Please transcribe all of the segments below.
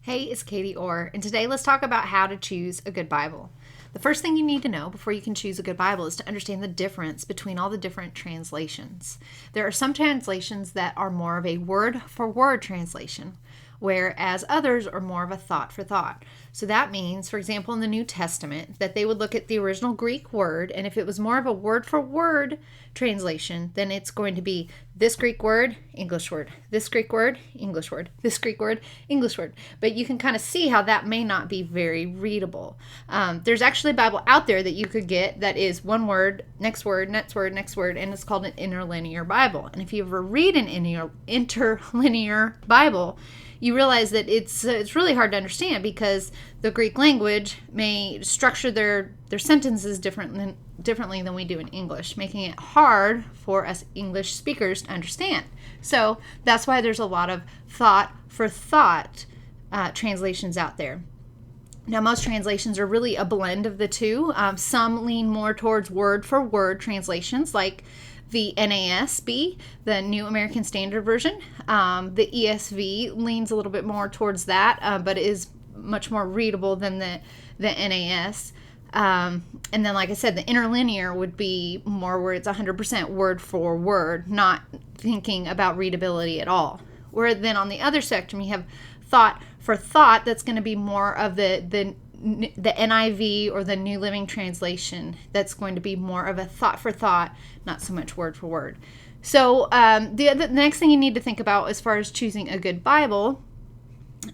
Hey, it's Katie Orr, and today let's talk about how to choose a good Bible. The first thing you need to know before you can choose a good Bible is to understand the difference between all the different translations. There are some translations that are more of a word for word translation, whereas others are more of a thought for thought. So that means, for example, in the New Testament, that they would look at the original Greek word, and if it was more of a word for word translation, then it's going to be this Greek word, English word, this Greek word, English word, this Greek word, English word. But you can kind of see how that may not be very readable. There's actually a Bible out there that you could get that is one word, next word, next word, next word, and it's called an interlinear Bible. And if you ever read an interlinear Bible, you realize that it's really hard to understand because the Greek language may structure their sentences differently than we do in English, making it hard for us English speakers to understand. So that's why there's a lot of thought for thought translations out there. Now, most translations are really a blend of the two. Some lean more towards word for word translations, like the NASB, the New American Standard Version. The ESV leans a little bit more towards that, but is much more readable than the NAS. And then, like I said, the interlinear would be more where it's 100% word for word, not thinking about readability at all. Where then on the other spectrum, you have thought for thought, that's going to be more of the NIV or the New Living Translation. That's going to be more of a thought for thought, not so much word for word. So the next thing you need to think about as far as choosing a good Bible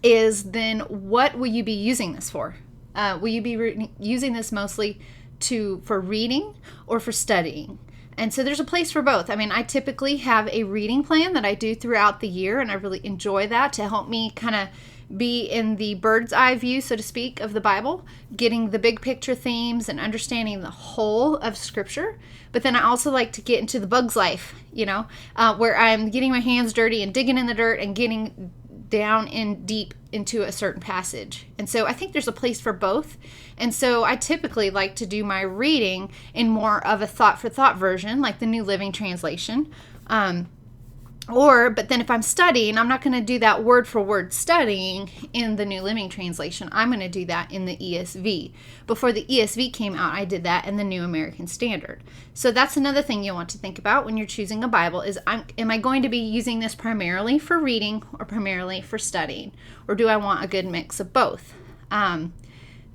is then what will you be using this for? Will you be using this mostly for reading or for studying? And so there's a place for both. I mean, I typically have a reading plan that I do throughout the year, and I really enjoy that to help me kind of be in the bird's eye view, so to speak, of the Bible, getting the big picture themes and understanding the whole of Scripture. But then I also like to get into the bug's life, where I'm getting my hands dirty and digging in the dirt and getting down in deep into a certain passage. And so I think there's a place for both. And so I typically like to do my reading in more of a thought for thought version, like the New Living Translation. But then if I'm studying, I'm not going to do that word for word studying in the New Living Translation. I'm going to do that in the ESV. Before the ESV came out, I did that in the New American Standard. So that's another thing you want to think about when you're choosing a Bible is, am I going to be using this primarily for reading or primarily for studying? Or do I want a good mix of both?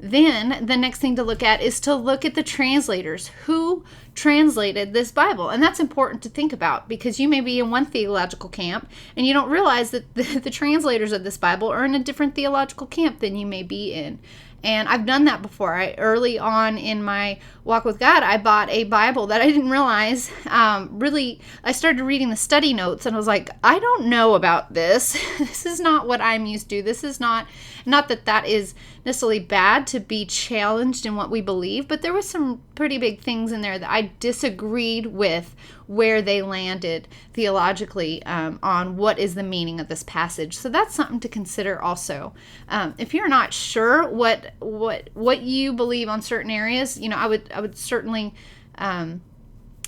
Then the next thing to look at is to look at the translators. Who translated this Bible? And that's important to think about because you may be in one theological camp and you don't realize that the translators of this Bible are in a different theological camp than you may be in. And I've done that before. Early on in my walk with God, I bought a Bible that I didn't realize. I started reading the study notes and I was like, I don't know about this. This is not what I'm used to. This is not that is necessarily bad to be challenged in what we believe, but there was some pretty big things in there that I disagreed with where they landed theologically on what is the meaning of this passage. So that's something to consider also. If you're not sure what you believe on certain areas, I would certainly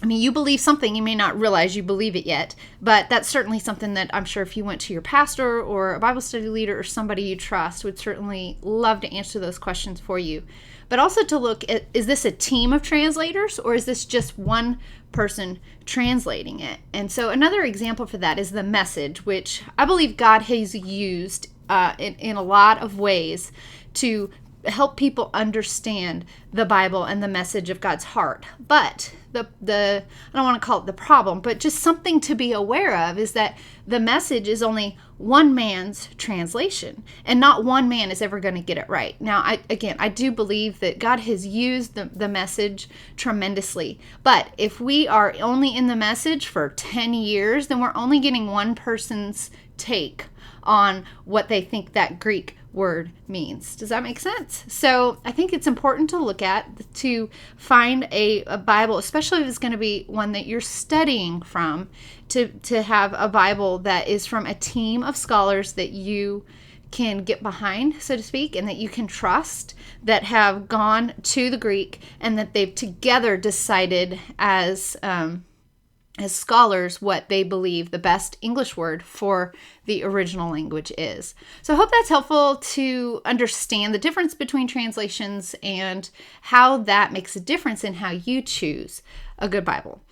you believe something, you may not realize you believe it yet, but that's certainly something that I'm sure if you went to your pastor or a Bible study leader or somebody you trust would certainly love to answer those questions for you. But also to look at, is this a team of translators or is this just one person translating it? And so another example for that is the Message, which I believe God has used in a lot of ways to help people understand the Bible and the message of God's heart. But I don't want to call it the problem, but just something to be aware of is that the Message is only one man's translation, and not one man is ever going to get it right. Now, I do believe that God has used the Message tremendously, but if we are only in the Message for 10 years, then we're only getting one person's take on what they think that Greek word means. Does that make sense? So I think it's important to look at, to find a Bible, especially if it's going to be one that you're studying from, to have a Bible that is from a team of scholars that you can get behind, so to speak, and that you can trust, that have gone to the Greek and that they've together decided as as scholars what they believe the best English word for the original language is. So I hope that's helpful to understand the difference between translations and how that makes a difference in how you choose a good Bible.